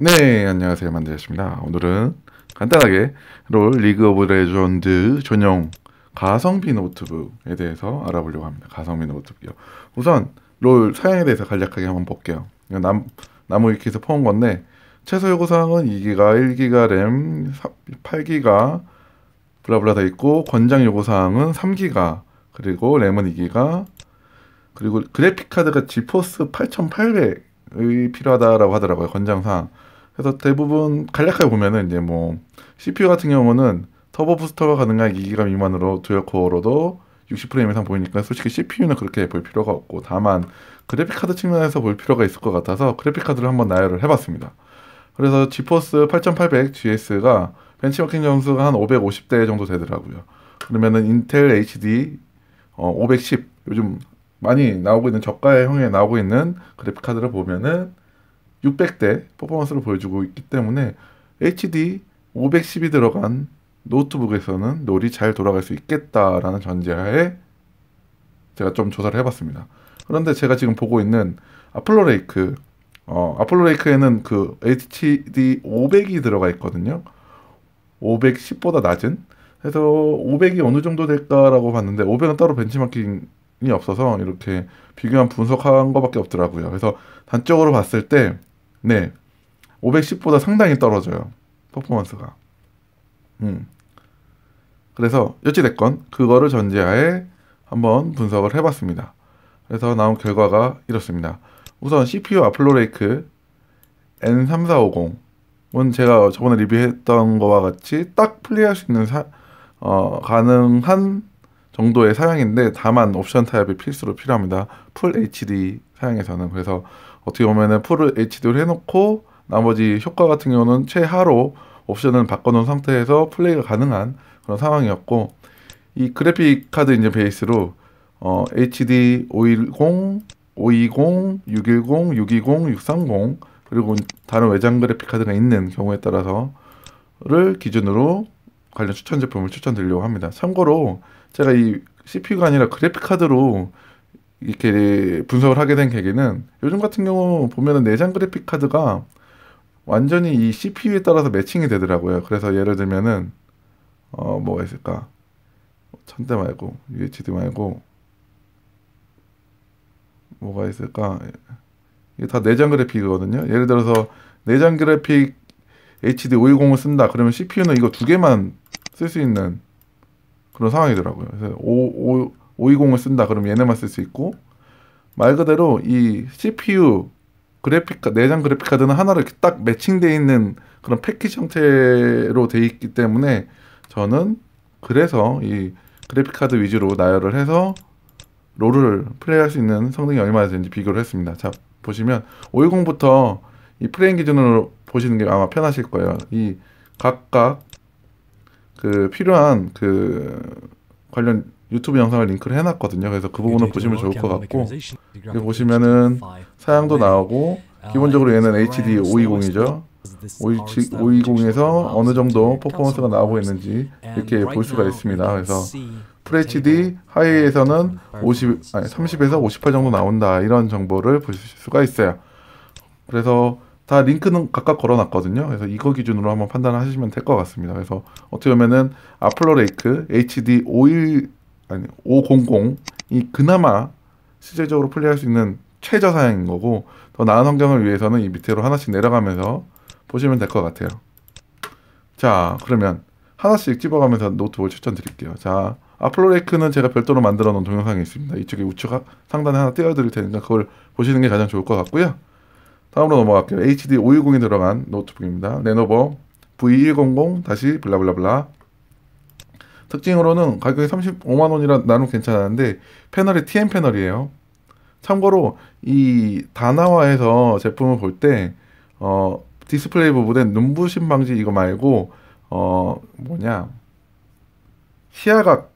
네, 안녕하세요. 만드셨습니다. 오늘은 간단하게 롤 리그 오브 레전드 전용 가성비 노트북에 대해서 알아보려고 합니다. 가성비 노트북이요. 우선 롤 사양에 대해서 간략하게 한번 볼게요. 이거 나무위키에서 퍼온 건데 최소 요구사항은 2기가, 1기가 램, 8기가 블라블라 돼 있고 권장 요구사항은 3기가 그리고 램은 2기가 그리고 그래픽 카드가 지포스 8800이 필요하다라고 하더라고요. 권장사항. 그래서 대부분 간략하게 보면은 이제 뭐 CPU 같은 경우는 터보 부스터가 가능한 2기가 미만으로 듀얼 코어로도 60프레임 이상 보이니까 솔직히 CPU는 그렇게 볼 필요가 없고 다만 그래픽 카드 측면에서 볼 필요가 있을 것 같아서 그래픽 카드를 한번 나열을 해봤습니다. 그래서 지포스 8800 GS가 벤치마킹 점수가 한 550대 정도 되더라고요. 그러면은 인텔 HD 510 요즘 많이 나오고 있는 저가형에 나오고 있는 그래픽 카드를 보면은 600대 퍼포먼스를 보여주고 있기 때문에 HD 510이 들어간 노트북에서는 롤이 잘 돌아갈 수 있겠다라는 전제하에 제가 좀 조사를 해봤습니다. 그런데 제가 지금 보고 있는 아폴로레이크, 아폴로레이크에는 그 HD 500이 들어가 있거든요. 510보다 낮은. 그래서 500이 어느 정도 될까라고 봤는데 500은 따로 벤치마킹이 없어서 이렇게 비교한 분석한 것밖에 없더라고요. 그래서 단적으로 봤을 때 네, 510보다 상당히 떨어져요. 퍼포먼스가. 그래서 어찌됐건 그거를 전제하에 한번 분석을 해봤습니다. 그래서 나온 결과가 이렇습니다. 우선 CPU 아플로레이크 N3450은 제가 저번에 리뷰했던 거와 같이 딱 플레이할 수 있는 가능한 정도의 사양인데 다만 옵션 타입이 필수로 필요합니다. 풀 HD 사양에서는. 그래서 어떻게 보면은 풀 HD를 해놓고 나머지 효과 같은 경우는 최하로 옵션을 바꿔놓은 상태에서 플레이가 가능한 그런 상황이었고 이 그래픽 카드 이제 베이스로 HD 510, 520, 610, 620, 630 그리고 다른 외장 그래픽 카드가 있는 경우에 따라서를 기준으로 관련 추천 제품을 추천드리려고 합니다. 참고로 제가 이 CPU가 아니라 그래픽 카드로 이렇게 분석을 하게 된 계기는 요즘 같은 경우 보면은 내장 그래픽 카드가 완전히 이 CPU에 따라서 매칭이 되더라고요. 그래서 예를 들면은 뭐가 있을까? 천대 말고 UHD 말고 뭐가 있을까? 이게 다 내장 그래픽이거든요. 예를 들어서 내장 그래픽 HD 510을 쓴다. 그러면 CPU는 이거 두 개만 쓸 수 있는 그런 상황이더라고요. 그래서 520을 쓴다. 그러면 얘네만 쓸 수 있고 말 그대로 이 CPU 내장 그래픽 카드는 하나로 이렇게 딱 매칭되어 있는 그런 패키지 형태로 되어 있기 때문에 저는 그래서 이 그래픽 카드 위주로 나열을 해서 롤을 플레이할 수 있는 성능이 얼마나 되는지 비교를 했습니다. 자, 보시면 510부터 이 프레임 기준으로 보시는 게 아마 편하실 거예요. 이 각각 그 필요한 그 관련 유튜브 영상을 링크를 해놨거든요. 그래서 그 부분을 보시면 좋을 것 같고 여기 보시면은 사양도 나오고 기본적으로 얘는 HD 520이죠. 520에서 어느 정도 퍼포먼스가 나오고 있는지 이렇게 볼 수가 있습니다. 그래서 FHD 하이에서는 30에서 58 정도 나온다 이런 정보를 보실 수가 있어요. 그래서 다 링크는 각각 걸어놨거든요. 그래서 이거 기준으로 한번 판단하시면 될 것 같습니다. 그래서 어떻게 보면은 아플로레이크 HD 500이 그나마 실질적으로 플레이할 수 있는 최저 사양인 거고 더 나은 환경을 위해서는 이 밑으로 하나씩 내려가면서 보시면 될 것 같아요. 자, 그러면 하나씩 집어가면서 노트북을 추천드릴게요. 자, 아플로레이크는 제가 별도로 만들어 놓은 동영상이 있습니다. 이쪽에 우측 상단에 하나 띄워드릴 테니까 그걸 보시는 게 가장 좋을 것 같고요. 다음으로 넘어갈게요. HD 510이 들어간 노트북입니다. 레노버 V100 다시 블라블라블라. 특징으로는 가격이 35만 원이라 나름 괜찮았는데 패널이 TN 패널이에요. 참고로 이 다나와에서 제품을 볼 때 디스플레이 부분에 눈부심 방지 이거 말고 시야각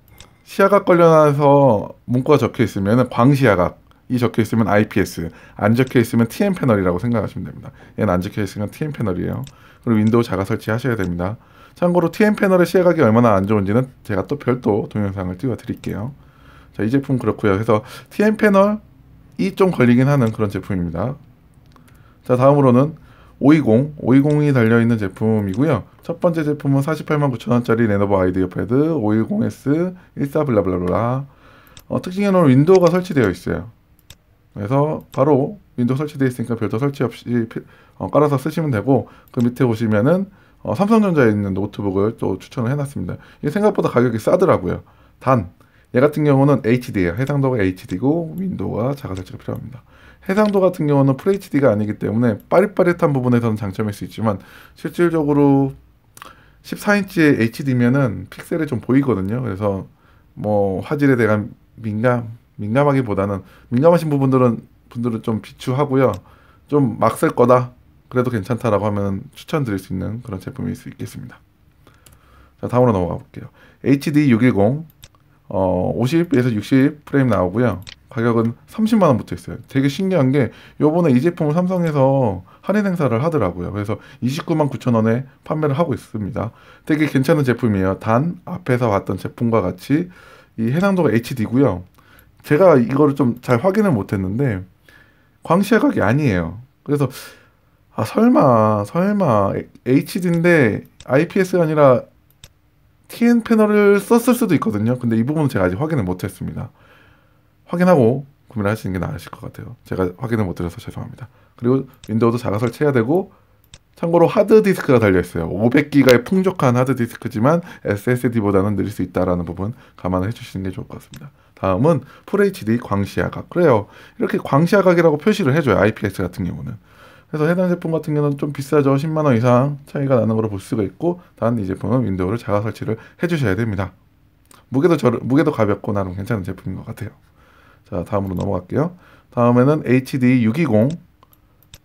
관련해서 문구가 적혀 있으면 광시야각이 적혀 있으면 IPS, 안 적혀 있으면 TN 패널이라고 생각하시면 됩니다. 얘는 안 적혀 있으면 TN 패널이에요. 그리고 윈도우 자가 설치하셔야 됩니다. 참고로 TN 패널의 시야각이 얼마나 안 좋은지는 제가 또 별도 동영상을 띄워 드릴게요. 자, 이 제품 그렇고요. 그래서 TN 패널이 좀 걸리긴 하는 그런 제품입니다. 자, 다음으로는 520이 달려있는 제품이고요. 첫 번째 제품은 489,000원짜리 레노버 아이디어 패드 510S 14 블라블라블라. 특징에는 윈도우가 설치되어 있어요. 그래서 바로 윈도우 설치되어 있으니까 별도 설치 없이 깔아서 쓰시면 되고, 그 밑에 보시면은 삼성전자에 있는 노트북을 또 추천을 해놨습니다. 이게 생각보다 가격이 싸더라고요. 단 얘 같은 경우는 HD예요. 해상도가 HD고 윈도우가 자가 설치가 필요합니다. 해상도 같은 경우는 FHD가 아니기 때문에 빠릿빠릿한 부분에서는 장점일 수 있지만, 실질적으로 14인치의 HD면은 픽셀이 좀 보이거든요. 그래서 뭐 화질에 대한 민감하기보다는, 민감하신 분들은 좀 비추하고요. 좀 막 쓸 거다, 그래도 괜찮다라고 하면 추천드릴 수 있는 그런 제품일 수 있겠습니다. 자, 다음으로 넘어가 볼게요. HD 610 50에서 60 프레임 나오고요. 가격은 30만원 붙어 있어요. 되게 신기한 게 요번에 이 제품을 삼성에서 할인 행사를 하더라고요. 그래서 29만 9천원에 판매를 하고 있습니다. 되게 괜찮은 제품이에요. 단 앞에서 봤던 제품과 같이 이 해상도가 HD고요. 제가 이거를 좀 잘 확인을 못했는데 광시야각이 아니에요. 그래서 설마 HD인데 IPS가 아니라 TN 패널을 썼을 수도 있거든요. 근데 이 부분은 제가 아직 확인을 못했습니다. 확인하고 구매를 하시는 게 나으실 것 같아요. 제가 확인을 못 드려서 죄송합니다. 그리고 윈도우도 자가 설치해야 되고, 참고로 하드디스크가 달려있어요. 500기가의 풍족한 하드디스크지만 SSD보다는 느릴 수 있다는 부분 감안을 해주시는 게 좋을 것 같습니다. 다음은 FHD 광시야각. 그래요, 이렇게 광시야각이라고 표시를 해줘요, IPS 같은 경우는. 그래서 해당 제품 같은 경우는 좀 비싸죠. 10만원 이상 차이가 나는 걸로 볼 수가 있고, 단 이 제품은 윈도우를 자가 설치를 해주셔야 됩니다. 무게도 가볍고 나름 괜찮은 제품인 것 같아요. 자, 다음으로 넘어갈게요. 다음에는 HD 620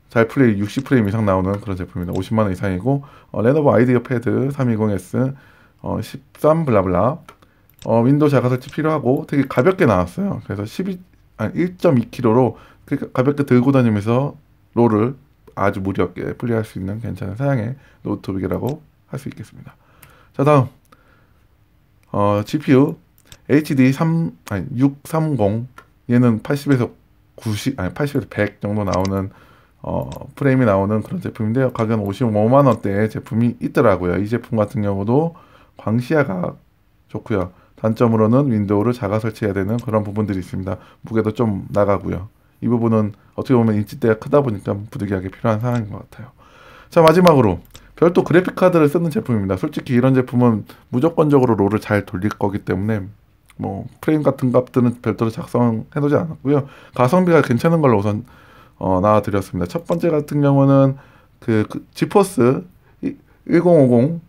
잘 플레이 60프레임 이상 나오는 그런 제품입니다. 50만원 이상이고, 레노버 아이디어 패드 320S 13 블라블라. 윈도우 자가 설치 필요하고 되게 가볍게 나왔어요. 그래서 1.2kg로 가볍게 들고 다니면서 롤을 아주 무리 없게 플레이할 수 있는 괜찮은 사양의 노트북이라고 할 수 있겠습니다. 자, 다음 GPU HD 630. 얘는 80에서 100 정도 나오는 프레임이 나오는 그런 제품인데요. 가격은 55만원대의 제품이 있더라고요. 이 제품 같은 경우도 광시야가 좋고요. 단점으로는 윈도우를 자가 설치해야 되는 그런 부분들이 있습니다. 무게도 좀 나가고요. 이 부분은 어떻게 보면 인치대가 크다 보니까 부득이하게 필요한 상황인 것 같아요. 자, 마지막으로 별도 그래픽카드를 쓰는 제품입니다. 솔직히 이런 제품은 무조건적으로 롤을 잘 돌릴 거기 때문에 뭐 프레임 같은 값들은 별도로 작성해 놓지 않았고요. 가성비가 괜찮은 걸로 우선 나와드렸습니다. 첫 번째 같은 경우는 지포스 1050이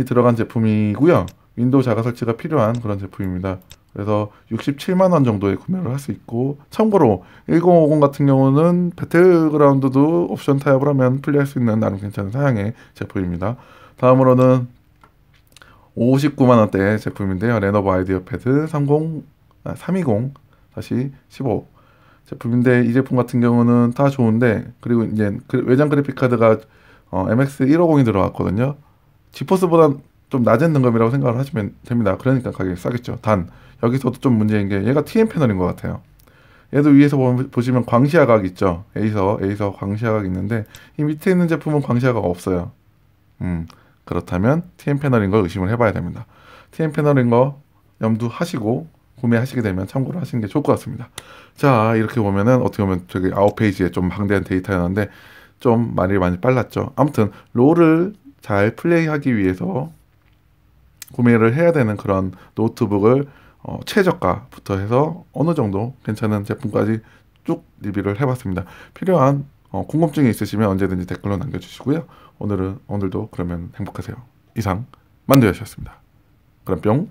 들어간 제품이고요. 윈도우 자가 설치가 필요한 그런 제품입니다. 그래서 67만원 정도에 구매를 할 수 있고, 참고로 1050 같은 경우는 배틀그라운드도 옵션 타협을 하면 플레이할 수 있는 나름 괜찮은 사양의 제품입니다. 다음으로는 59만원대 제품인데요. 레노버 아이디어 패드 320-15 제품인데, 이 제품 같은 경우는 다 좋은데, 그리고 이제 외장 그래픽 카드가 MX 150이 들어갔거든요. 지포스보다 좀 낮은 등급이라고 생각을 하시면 됩니다. 그러니까 가격이 싸겠죠. 단 여기서도 좀 문제인 게 얘가 TN 패널인 것 같아요. 얘도 위에서 보시면 광시야각 있죠. 에이서 광시야각 있는데, 이 밑에 있는 제품은 광시야각 없어요. 그렇다면 TN 패널인 걸 의심을 해봐야 됩니다. TN 패널인 거 염두하시고 구매하시게 되면 참고로 하시는 게 좋을 것 같습니다. 자, 이렇게 보면은 어떻게 보면 되게 아웃페이지에 좀 방대한 데이터였는데 좀 말이 많이 빨랐죠. 아무튼 롤을 잘 플레이하기 위해서 구매를 해야 되는 그런 노트북을 최저가부터 해서 어느 정도 괜찮은 제품까지 쭉 리뷰를 해봤습니다. 필요한 궁금증이 있으시면 언제든지 댓글로 남겨주시고요. 오늘도 그러면 행복하세요. 이상 만두였습니다. 그럼 뿅.